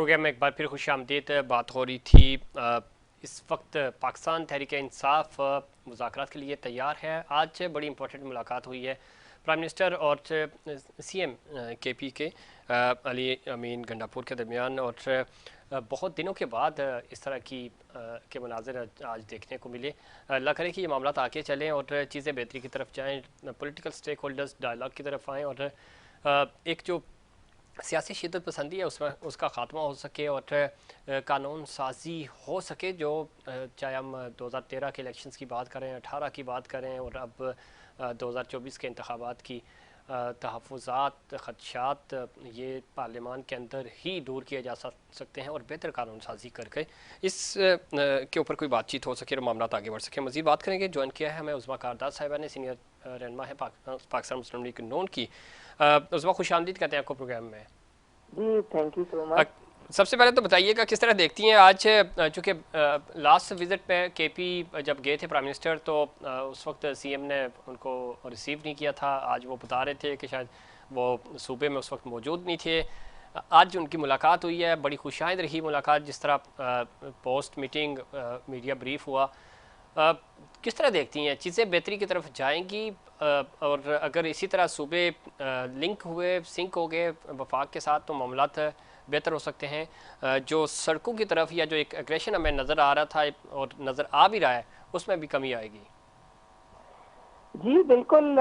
Programme में एक बार फिर खुश आमदीद। बात हो रही थी इस वक्त पाकिस्तान तहरीक इंसाफ मुज़ाकरात के लिए तैयार है। आज बड़ी इंपॉर्टेंट मुलाकात हुई है प्राइम मिनिस्टर और सीएम केपी के अली अमीन गंडापुर के दरमियान, और बहुत दिनों के बाद इस तरह की के मनाजिर आज देखने को मिले। अल्लाह करे कि ये मामला आगे चलें और चीज़ें बेहतरी की तरफ जाएँ, पॉलिटिकल स्टेक होल्डर्स डायलॉग की तरफ आएँ और एक जो सियासी शिद्दत पसंदी है उसमें उसका ख़ात्मा हो सके और कानून साजी हो सके। जो चाहे हम 2013 के इलेक्शंस की बात करें, 18 की बात करें और अब 2024 के इंतखाबात की, तहफ़्फ़ुज़ात ख़दशात ये पार्लियामान के अंदर ही दूर किए जा सकते हैं और बेहतर कानून साजी करके इस के ऊपर कोई बातचीत हो सके और मामला आगे बढ़ सके। मज़ीद बात करेंगे। ज्वाइन किया है हमें उज़्मा कारदार साहिबा ने, सीनियर रहनुमा है पाकिस्तान मुस्लिम लीग नून की। उज़्मा खुश आमदीद कहते हैं आपको प्रोग्राम में। जी थैंक यू सो मच। सबसे पहले तो बताइएगा किस तरह देखती हैं आज, चूँकि लास्ट विजिट पे केपी जब गए थे प्राइम मिनिस्टर तो उस वक्त सीएम ने उनको रिसीव नहीं किया था। आज वो बता रहे थे कि शायद वो सूबे में उस वक्त मौजूद नहीं थे। आज उनकी मुलाकात हुई है, बड़ी खुशाइंद रही मुलाकात। जिस तरह पोस्ट मीटिंग मीडिया ब्रीफ हुआ, किस तरह देखती हैं चीज़ें बेहतरी की तरफ जाएंगी? और अगर इसी तरह सूबे लिंक हुए, सिंक हो गए वफाक के साथ, तो मामलात बेहतर हो सकते हैं। जो सड़कों की तरफ या जो एक एग्रेशन हमें नज़र आ रहा था और नज़र आ भी रहा है, उसमें भी कमी आएगी। जी बिल्कुल।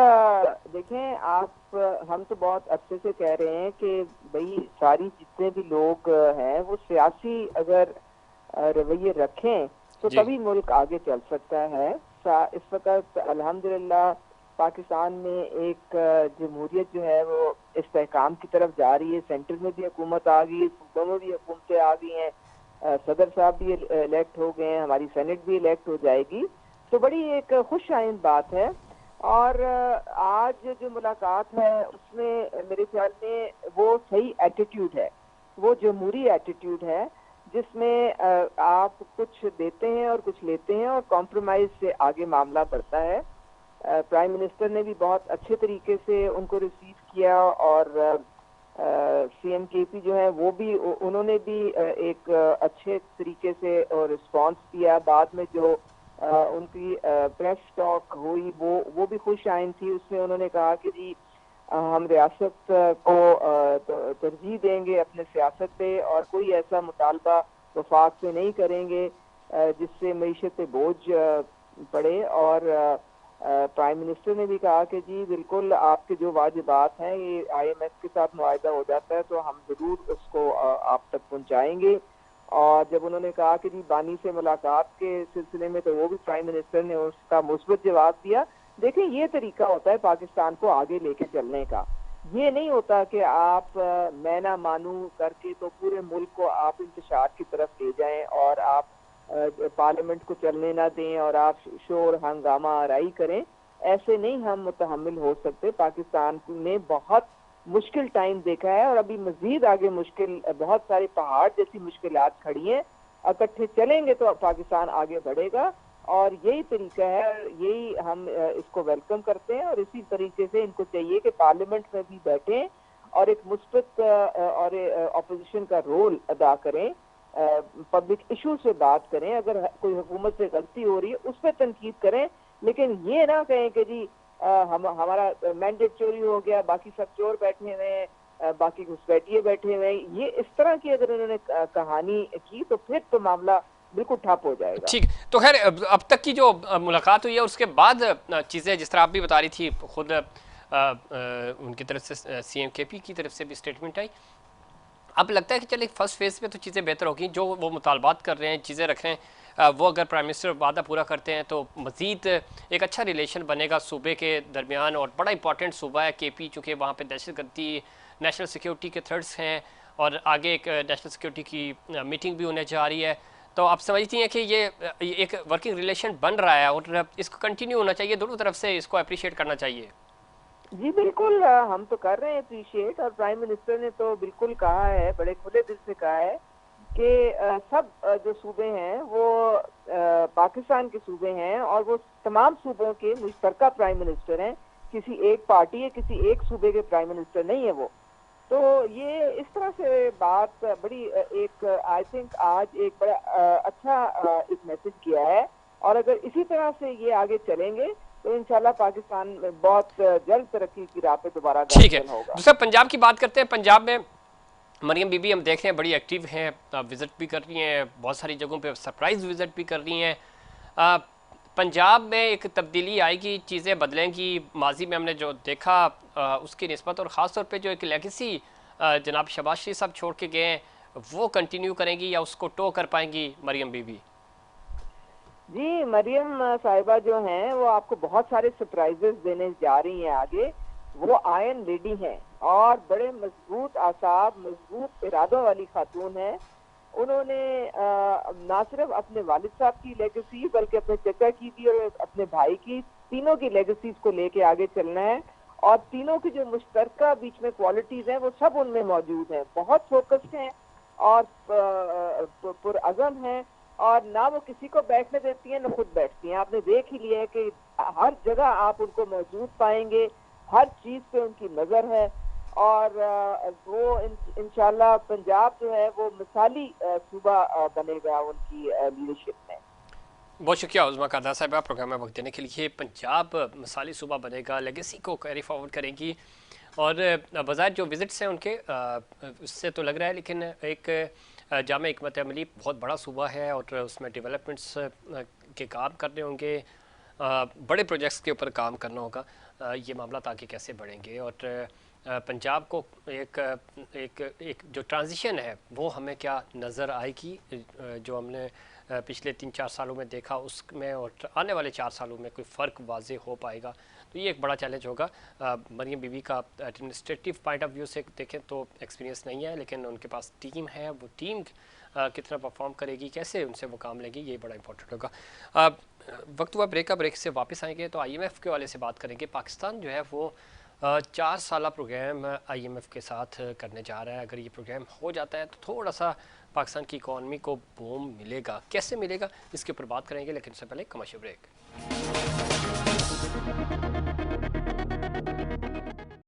देखें आप, हम तो बहुत अच्छे से कह रहे हैं कि भाई सारी जितने भी लोग हैं वो सियासी अगर रवैये रखें तो जी तभी मुल्क आगे चल सकता है। इस वक्त अल्हम्दुलिल्लाह पाकिस्तान में एक जमहूरियत जो है वो इस्तेहकाम की तरफ जा रही है। सेंटर में भी हुकूमत आ गई है, सूबों में भी हुकूमतें आ गई हैं, सदर साहब भी इलेक्ट हो गए हैं, हमारी सेनेट भी इलेक्ट हो जाएगी। तो बड़ी एक खुश आइंद बात है। और आज जो मुलाकात है उसमें मेरे ख्याल में वो सही एटीट्यूड है, वो जमहूरी एटीट्यूड है जिसमें आप कुछ देते हैं और कुछ लेते हैं और कॉम्प्रोमाइज से आगे मामला बढ़ता है। प्राइम मिनिस्टर ने भी बहुत अच्छे तरीके से उनको रिसीव किया और सीएम केपी जो है वो भी उन्होंने भी एक अच्छे तरीके से रिस्पांस दिया। बाद में जो उनकी प्रेस टॉक हुई वो भी खुश आइंद थी। उसमें उन्होंने कहा कि जी हम रियासत को तरजीह देंगे अपने सियासत पे और कोई ऐसा मुतालबा वफाक से नहीं करेंगे जिससे मईशत पे बोझ पड़े। और प्राइम मिनिस्टर ने भी कहा कि जी बिल्कुल आपके जो वाजिबात हैं ये आईएमएफ के साथ मुआहिदा हो जाता है तो हम जरूर उसको आप तक पहुंचाएंगे। और जब उन्होंने कहा कि जी बानी से मुलाकात के सिलसिले में, तो वो भी प्राइम मिनिस्टर ने उसका मुस्बत जवाब दिया। देखिए ये तरीका होता है पाकिस्तान को आगे लेके चलने का। ये नहीं होता कि आप मैं ना मानू करके तो पूरे मुल्क को आप इंतशार की तरफ ले जाएं और आप पार्लियामेंट को चलने ना दें और आप शोर हंगामा आराई करें। ऐसे नहीं हम मुतहम्मिल हो सकते। पाकिस्तान ने बहुत मुश्किल टाइम देखा है और अभी मजीद आगे मुश्किल, बहुत सारे पहाड़ जैसी मुश्किलात खड़ी हैं। इकट्ठे चलेंगे तो पाकिस्तान आगे बढ़ेगा और यही तरीका है, यही हम इसको वेलकम करते हैं। और इसी तरीके से इनको चाहिए कि पार्लियामेंट में भी बैठें और एक मुस्बत और अपोजिशन का रोल अदा करें, पब्लिक इशू से बात करें। अगर कोई हुकूमत से गलती हो रही है उस पर तनकीद करें, लेकिन ये ना कहें कि जी हमारा मैंडेट चोरी हो गया, बाकी सब चोर बैठे हुए हैं, बाकी घुसपैठिए बैठे हुए हैं। ये इस तरह की अगर उन्होंने कहानी की तो फिर तो मामला बिल्कुल ठप हो जाएगा। ठीक। तो खैर अब तक की जो मुलाकात हुई है उसके बाद चीज़ें जिस तरह आप भी बता रही थी, खुद उनकी तरफ से सीएम केपी की तरफ से भी स्टेटमेंट आई। अब लगता है कि चलिए फर्स्ट फेज पे तो चीज़ें बेहतर होगी, जो वो मुतालबात कर रहे हैं, चीज़ें रख रहे हैं, वो अगर प्राइम मिनिस्टर वादा पूरा करते हैं तो मज़ीद एक अच्छा रिलेशन बनेगा सूबे के दरमियान। और बड़ा इंपॉर्टेंट सूबा है केपी, चूँकि वहाँ पे दहशतगर्दी, नेशनल सिक्योरिटी के थ्रेट्स हैं और आगे एक नेशनल सिक्योरिटी की मीटिंग भी होने जा रही है। तो आप समझती हैं कि ये एक वर्किंग रिलेशन बन रहा है और इसको कंटिन्यू होना चाहिए, दोनों तरफ से इसको अप्रिशिएट करना चाहिए। जी बिल्कुल, हम तो कर रहे हैं अप्रिशिएट। और प्राइम मिनिस्टर ने तो बिल्कुल कहा है, बड़े खुले दिल से कहा है कि सब जो सूबे हैं वो पाकिस्तान के सूबे हैं और वो तमाम सूबों के मुश्तरका प्राइम मिनिस्टर हैं। किसी एक पार्टी या किसी एक सूबे के प्राइम मिनिस्टर नहीं है वो। तो ये इस तरह से बात बड़ी एक आई थिंक आज एक बड़ा अच्छा एक मैसेज किया है, और अगर इसी तरह से ये आगे चलेंगे तो इंशाल्लाह पाकिस्तान में बहुत जल्द तरक्की की राह पे दोबारा ठीक है। गामजन होगा। दूसरा पंजाब की बात करते हैं। पंजाब में मरियम बीबी हम देख रहे हैं बड़ी एक्टिव हैं, विज़िट भी कर रही हैं, बहुत सारी जगहों पे सरप्राइज विज़िट भी कर रही हैं। अ, पंजाब में एक तब्दीली आएगी, चीज़ें बदलेंगी। माजी में हमने जो देखा उसकी निस्बत, और ख़ास तौर पे जो एक लेगेसी जनाब शहबाज शरीफ साहब छोड़ के गए हैं, वो कंटिन्यू करेंगी या उसको टो कर पाएंगी मरियम बीबी? जी, मरियम साहिबा जो हैं वो आपको बहुत सारे सरप्राइजेस देने जा रही हैं आगे। वो आयरन लेडी हैं और बड़े मजबूत आसाब, मजबूत इरादों वाली खातून हैं। उन्होंने ना सिर्फ अपने वालिद साहब की लेगेसी बल्कि अपने चचा की भी और अपने भाई की, तीनों की लेगेसीज को लेके आगे चलना है। और तीनों की जो मुश्तरका बीच में क्वालिटीज हैं वो सब उनमें मौजूद हैं। बहुत फोकस्ड हैं और पुरअज़म हैं, और ना वो किसी को बैठने देती हैं ना खुद बैठती हैं। आपने देख ही लिया है कि हर जगह आप उनको मौजूद पाएंगे, हर चीज पे उनकी नजर है। और वो इंशाल्लाह पंजाब जो है वो मिसाली सूबा बनेगा उनकी लीडरशिप में। बहुत शुक्रिया उज़मा कादा साहिबा प्रोग्राम में वक्त देने के लिए। पंजाब मिसाली सूबा बनेगा, लेगेसी को कैरी फॉरवर्ड करेंगी, और बज़ाहिर जो विज़िट्स हैं उनके उससे तो लग रहा है, लेकिन एक जामे हिकमत अमली बहुत बड़ा सूबा है और उसमें डेवलपमेंट्स के काम करने होंगे, बड़े प्रोजेक्ट्स के ऊपर काम करना होगा। ये मामला ताकि कैसे बढ़ेंगे, और पंजाब को एक एक एक जो ट्रांजिशन है वो हमें क्या नज़र आएगी, जो हमने पिछले 3-4 सालों में देखा उसमें, और आने वाले 4 सालों में कोई फ़र्क वाजे हो पाएगा, तो ये एक बड़ा चैलेंज होगा। मरियम बीबी का एडमिनिस्ट्रेटिव पॉइंट ऑफ व्यू से देखें तो एक्सपीरियंस नहीं है, लेकिन उनके पास टीम है, वो टीम कितना परफॉर्म करेगी, कैसे उनसे वो काम लेगी, ये बड़ा इंपॉर्टेंट होगा। वक्त हुआ ब्रेक का, ब्रेक से वापस आएंगे तो IMF के वाले से बात करेंगे। पाकिस्तान जो है वो 4 साल प्रोग्राम IMF के साथ करने जा रहा है। अगर ये प्रोग्राम हो जाता है तो थोड़ा सा पाकिस्तान की इकॉनमी को बूम मिलेगा, कैसे मिलेगा इसके ऊपर बात करेंगे, लेकिन उससे पहले कमर्शियल ब्रेक।